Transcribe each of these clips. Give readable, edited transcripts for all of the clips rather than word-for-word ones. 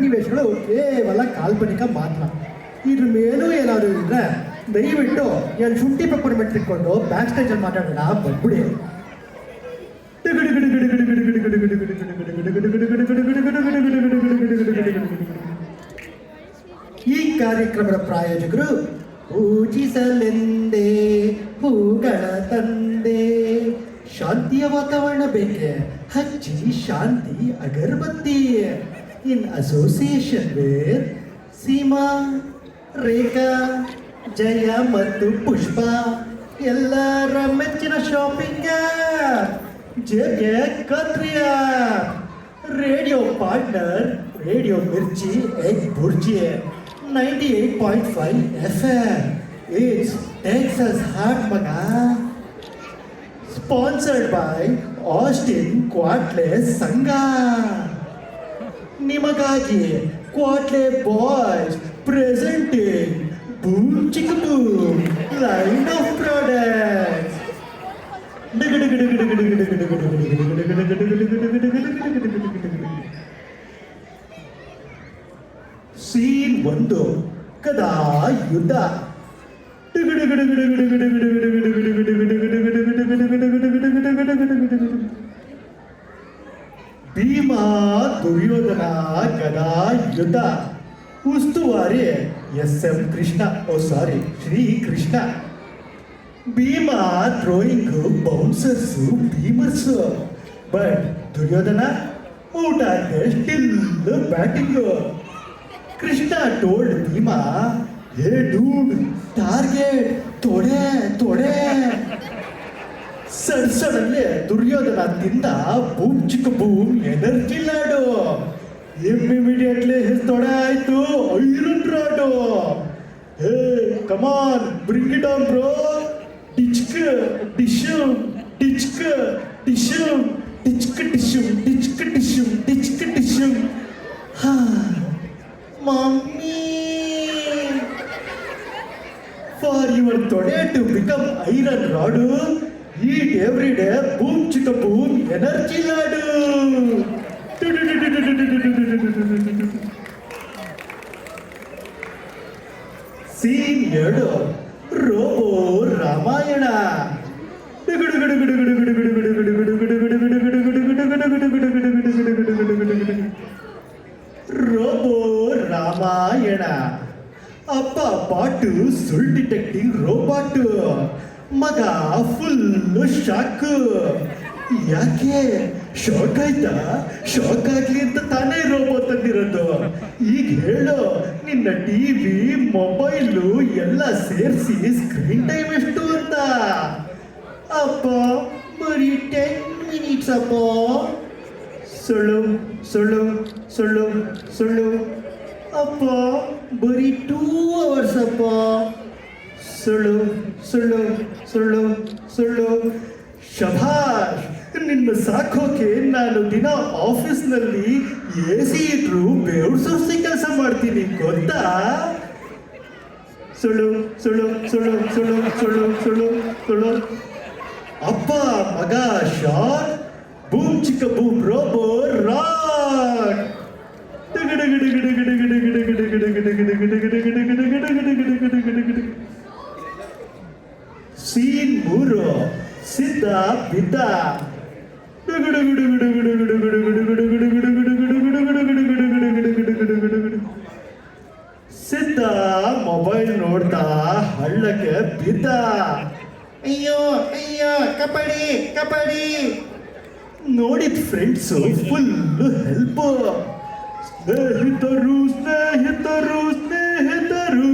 ಸನ್ನಿವೇಶಗಳು ಕೇವಲ ಕಾಲ್ಪನಿಕ ಮಾತ್ರ. ಇದ್ರ ಮೇಲೂ ಏನಾದರೂ ಇದ್ರೆ ದಯವಿಟ್ಟು ಏನು ಶುಂಠಿ ಪೆಪ್ಪರ್ಮೆಂಟ್ ಇಟ್ಕೊಂಡು ಬ್ಯಾಕ್ ಸ್ಟೇಜಲ್ಲಿ ಮಾತಾಡೋಣ ಬಂದ್ಬಿಡಿ. ಈ ಕಾರ್ಯಕ್ರಮದ ಪ್ರಾಯೋಜಕರು ಪೂಜಿಸಲೆಂದೇ ಹೂಗಳ ತಂದೆ. ಶಾಂತಿಯ ವಾತಾವರಣ ಬೇಕೆ, ಹಚ್ಚಿ ಶಾಂತಿ ಅಗರಬತ್ತಿ. In association with Seema, Rekha, Jaya ಮತ್ತು ಪುಷ್ಪ, ಎಲ್ಲರ ಮೆಚ್ಚಿನ ಶಾಪಿಂಗ್ ಜೆಗೆ ಕತ್ರಿಯಾ. Radio partner radio Mirchi egg bhurji 98.5 FM. It's Texas hot ಮಗ. ಸ್ಪಾನ್ಸರ್ಡ್ ಬೈ ಆಸ್ಟಿನ್ ಕ್ವಾಟ್ಲೆ ಸಂಘ. ನಿಮಗಾಗಿ ಕ್ವಾಟ್ಲೆ ಬಾಯ್ಸ್ ಪ್ರೆಸೆಂಟಿಂಗ್ ಬೂಮ್ ಚಿಕ್ಕ boom line of products. Scene 1 ಕದಾ ಯುದ್ಧ. ಭೀಮ ದುರ್ಯೋಧನ ಗದಾ ಯುದ್ಧ. ಉಸ್ತುವಾರಿ SM Krishna, Shri Krishna. Bheema throwing bouncers beamers, but Duryodhana out ಆಗಿದೆ, still batting. Krishna told Bheema, hey dude, target ತೊಡೆ ತೊಡೆ. ಸಡನ್ಲಿ ದುರ್ಯೋಧನ ತಿಂದ ಬೂಮ್ ಚಿಕ್ಕ boom energy laddu. Immediately his ತೊಡೆ ಆಯ್ತು iron rod. Hey come on bring it on bro. ಡಿಚ್ಕ್ ಡಿಶುಮ್ ಡಿಚ್ಕ್ ಡಿಶುಮ್ ಡಿಚ್ಕ್ ಡಿಶುಮ್ ಡಿಚ್ಕ್ ಡಿಶುಮ್ ಡಿಚ್ಕ್ ಡಿಶುಮ್. ಹಾ ಮಮ್ಮಿ, ಫಾರ್ ಯುವರ್ ತೊಡೆ to become iron rod, eat every day boom ಚಿಕ್ಕ boom energy laddu. Scene 2 robo Ramayana. Robo Ramayana. ಅಪ್ಪ ಪಾಟು ಸುಳ್ ಡಿಟೆಕ್ಟಿಂಗ್ ರೋಬಾಟು. ಮಗ ಫುಲ್ಲು ಶಾಕು. ಯಾಕೆ ಶಾಕ್ ಆಯ್ತಾ? ಶಾಕ್ ಆಗ್ಲಿ ಅಂತ ತಾನೇ ರೋಬೋ ತಂದಿರೋದು. ಈಗ ಹೇಳು, ನಿನ್ನ ಟಿವಿ ಮೊಬೈಲು ಎಲ್ಲ ಸೇರಿಸಿ ಸ್ಕ್ರೀನ್ ಟೈಮ್ ಎಷ್ಟು ಅಂತ? ಅಪ್ಪ ಬರೀ 10 ಮಿನಿಟ್ಸ್ ಅಪ್ಪ. ಸುಳ್ಳು ಸುಳ್ಳು ಸುಳ್ಳು ಸುಳ್ಳು. ಅಪ್ಪ ಬರೀ 2 ಅವರ್ಸ್ ಅಪ್ಪ. ಸುಳ್ಳು ಸುಳ್ಳು ಸುಳ್ಳು ಸುಳ್ಳು. ಶಭಾಷ್, ನಿನ್ನ ಸಾಕೋಕೆ ನಾನು ದಿನ ಆಫೀಸ್ನಲ್ಲಿ AC ಇಟ್ರು ಬೇವ್ರು ಸುರಿಸಿ ಕೆಲಸ ಮಾಡ್ತೀನಿ ಗೊತ್ತಾ? ಸುಳ್ಳು ಸುಳ್ಳು ಸುಳ್ಳು ಸುಳ್ಳು ಸುಳ್ಳು ಸುಳ್ಳು ಸುಳ್ಳು. ಅಪ್ಪ ಮಗ ಶಾಕ್, ಬೂಮ್ ಚಿಕ್ಕ ಬೂಮ್ ರೋಬೋ ರಾಕ್. ಸೀನ್ 3 ಸಿದ್ಧ ಬಿದ್ದ. ಸಿದ್ಧ ಮೊಬೈಲ್ ನೋಡ್ತಾ ಹಳ್ಳಕ್ಕೆ ಬಿದ್ದ. ಅಯ್ಯೋ ಅಯ್ಯೋ ಕಬಡ್ಡಿ ಕಬಡ್ಡಿ. ನೋಡಿದ ಫ್ರೆಂಡ್ಸು ಫುಲ್ ಹೆಲ್ಪ್. ಸ್ನೇಹಿತರು ಸ್ನೇಹಿತರು ಸ್ನೇಹಿತರು,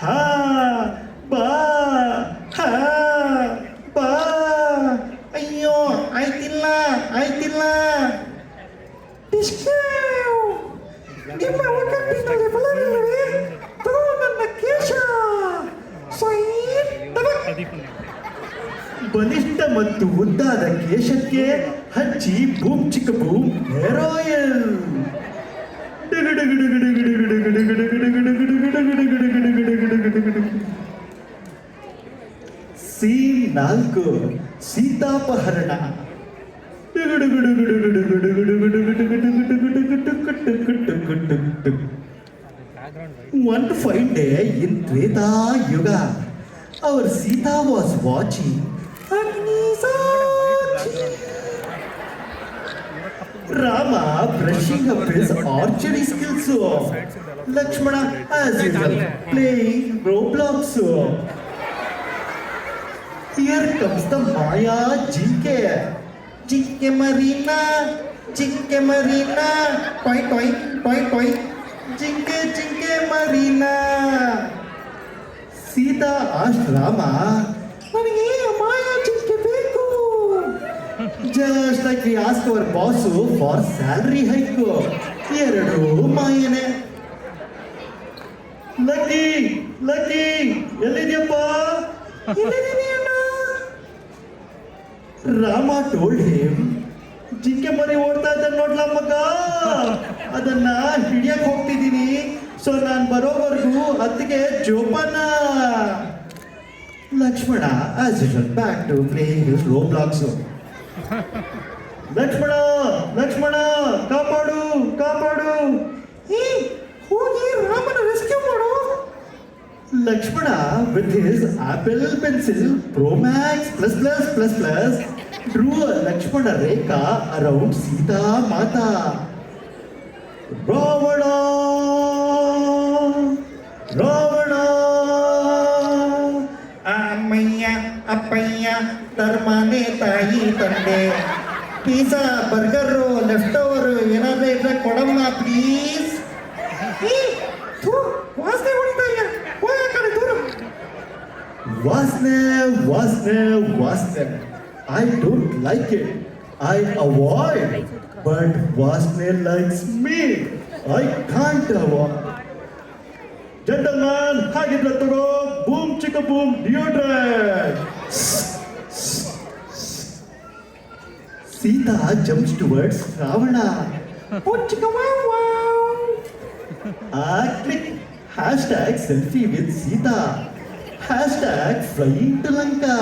ಹಾ ಬಾ ಹಾ ಬಾ. ಅಯ್ಯೋ ಆಯ್ತಿಲ್ಲ ಆಯ್ತಿಲ್ಲ. ನಿಮ್ಮ ಒಗ್ಗಟ್ಟಿನಲ್ಲಿ ಬಲವಿಲ್ಲವೇ? ತಗೋ ನನ್ನ ಕೇಶ. ಬಲಿಷ್ಠ ಮತ್ತು ಉದ್ದಾದ ಕೇಶಕ್ಕೆ ಹಚ್ಚಿ ಬೂಮ್ ಚಿಕ್ಕ ಬೂಮ್ ಹೇರ್ ಆಯಿಲ್. ಸೀನ್ 4 ಸೀತಾಪಹರಣ. One fine day in Treta Yuga, our Sita was watching Agni-Sakshi. Rama brushing up his archery skills. Lakshmana as usual playing Roblox. Here comes the Maya Jinke. Jinke Marina, toy toy, toy toy. Jinke Jinke Marina. Sita asked Rama, "Nanige Maya Jinke beku." Just like we asked our boss for salary hike. Eradu Mayane. Lucky, ಎಲ್ಲಿದ್ಯಪ್ಪ? ಇಲ್ಲಿದ್ದೀನಿ ಅಣ್ಣ. Rama told him, ಜಿಂಕೆ ಮರಿ ಓಡ್ತಾ ಇದ್ದ ನೋಡ್ಲಾ ಮಗ, ಅದನ್ನ ಹಿಡಿಯಕ್ ಹೋಗ್ತಿದ್ದೀನಿ, so ನಾನ್ ಬರೋವರೆಗೂ ಅದಕ್ಕೆ ಜೋಪಾನ. Lakshmana as usual back to playing his Roblox. Lakshmana ಕಾಪಾಡು ಹೋಗಿ ರಾಮನ ರೆಸ್ಕ್ಯೂ ಮಾಡು. Lakshmana with his Apple Pencil Pro Max ++++ drew a Lakshmana Rekha around Sita Mata. Ravana ಅಪ್ಪಯ್ಯ ತರ್ಮಾನೆ ತಾಯಿ ತಂದೆ ಪಿಜ್ಜಾ ಬರ್ಗರು ಲೆಫ್ಟ್ ಓವರ್ ಏನಾದ್ರೂ ಇದ್ರೆ ಕೊಡಮ್ಮ ಪ್ಲೀಸ್. ವಾಸನೆ ಹೊಡಿತಾ ಇಲ್ಲ, ಹೋಗ ಕಡೆ ದೂರ. ವಾಸನೆ I don't like it. I avoid, but Vasne likes me. I can't avoid. Gentlemen, ಹಾಗಿದ್ರೆ ತಗೋ ಬೂಮ್ ಚಿಕ್ಕ boom deodorant. Sita jumps towards Ravana. Oh, chicka wow. Click hashtag selfie with Sita. Hashtag flying to Lanka.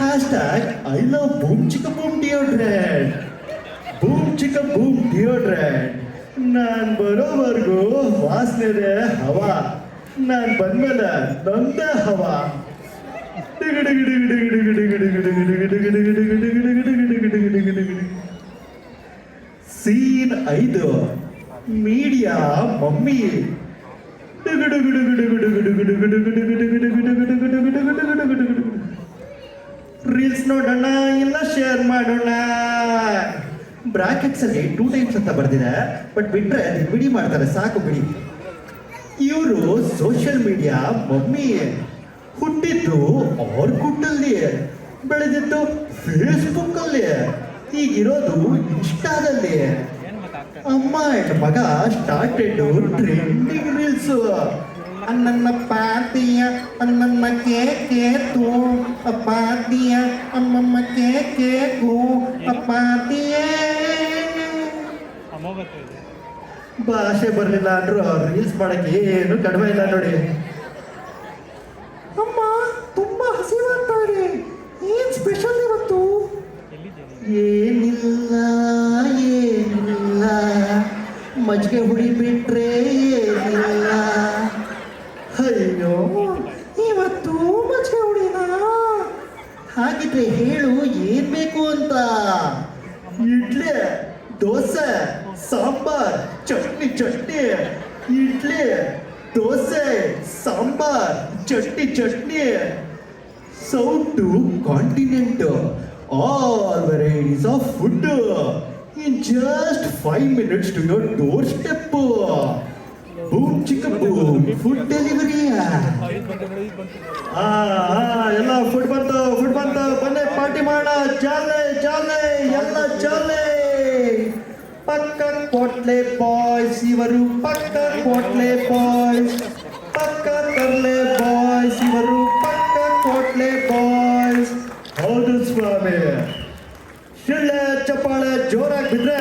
Hashtag I love boom chicka boom deodorant. Boom chicka boom deodorant. ನಾನ್ ಬರೋವರೆಗೂ ವಾಸನೆ ಹವಾ, ನಾನ್ ಬಂದ್ಮೇಲೆ ನಂದೇ ಹವಾ. Scene 5 media mummy. Reels ನೋಡೋಣ ಇಲ್ಲ share ಮಾಡೋಣ. Brackets ಅಲ್ಲಿ 2 ಟೈಮ್ಸ್ ಅಂತ ಬರ್ದಿದೆ, ಬಟ್ ಬಿಟ್ರೆ ಬಿಡಿ ಮಾಡ್ತಾರೆ, ಸಾಕು ಬಿಡಿ. ಇವರು ಸೋಷಿಯಲ್ ಮೀಡಿಯಾ ಮಮ್ಮಿ. ಹುಟ್ಟಿದ್ದು ಆರ್ಕುಟ್ಟಲ್ಲಿ, ಬೆಳೆದಿದ್ದು ಫೇಸ್ಬುಕ್ ಅಲ್ಲಿ, ಈಗಿರೋದು ಇನ್ಸ್ಟಾದಲ್ಲಿ. ಅಮ್ಮ ಅಂಡ್ ಮಗ ಸ್ಟಾರ್ಟೆಡ್ ಟ್ರೆಂಡಿಂಗ್ ರೀಲ್ಸ್. ನನ್ನ ಪಾತಿಯ ನನ್ನ ಕೇಕು ಪಾತಿಯ ಅಮ್ಮಮ್ಮ ಕೇಕು ಪಾತಿಯೇ. ಭಾಷೆ ಬರಲಿಲ್ಲ ಅಂದ್ರು ರೀಲ್ಸ್ ಮಾಡಕ್ಕೆ ಏನು ಕಡಿಮೆ ಇಲ್ಲ ನೋಡಿ. ಅಮ್ಮ ತುಂಬಾ ಹಸಿವಾಗ್ತಾರೆ, ಏನ್ ಸ್ಪೆಷಲ್ ಇವತ್ತು? ಏನಿಲ್ಲ ಮಜ್ಜಿಗೆ ಹುಡಿ ಬಿಟ್ರೆ ಏನಿಲ್ಲ. ಅಯ್ಯೋ ಇವತ್ತು ಮಜ್ಜಿಗೆ ಹುಡಿನ? ಹಾಗಿದ್ರೆ ಹೇಳು ಏನ್ ಬೇಕು ಅಂತ. Idli, dosa, sambar, chutney. Idli, dosa, sambar, chutney. South to continent, all varieties of food in just 5 minutes to your doorstep. Boom chicka boom, food delivery. ಎಲ್ಲ ಫುಡ್ ಬಂತು, ಬನ್ನಿ ಪಾರ್ಟಿ ಮಾಡ. ಜಾಲೆ ಎಲ್ಲ ಜಾಲೆ. ಪಕ್ಕ ಕೋಟ್ಲೆ ಬಾಯ್ಸ್ ಇವರು, ಪಕ್ಕ ಕೋಟ್ಲೆ ಬಾಯ್ಸ್. ಪಕ್ಕ ತರ್ಲೆ ಬಾಯ್ಸ್ ಇವರು, ಪಕ್ಕ ಕೋಟ್ಲೆ ಬಾಯ್ಸ್. ಹೌದು ಸ್ವಾಮಿ, ಶಿಳ್ಳೆ ಚಪ್ಪಾಳೆ ಜೋರಾಗಿ ಬಿದ್ರೆ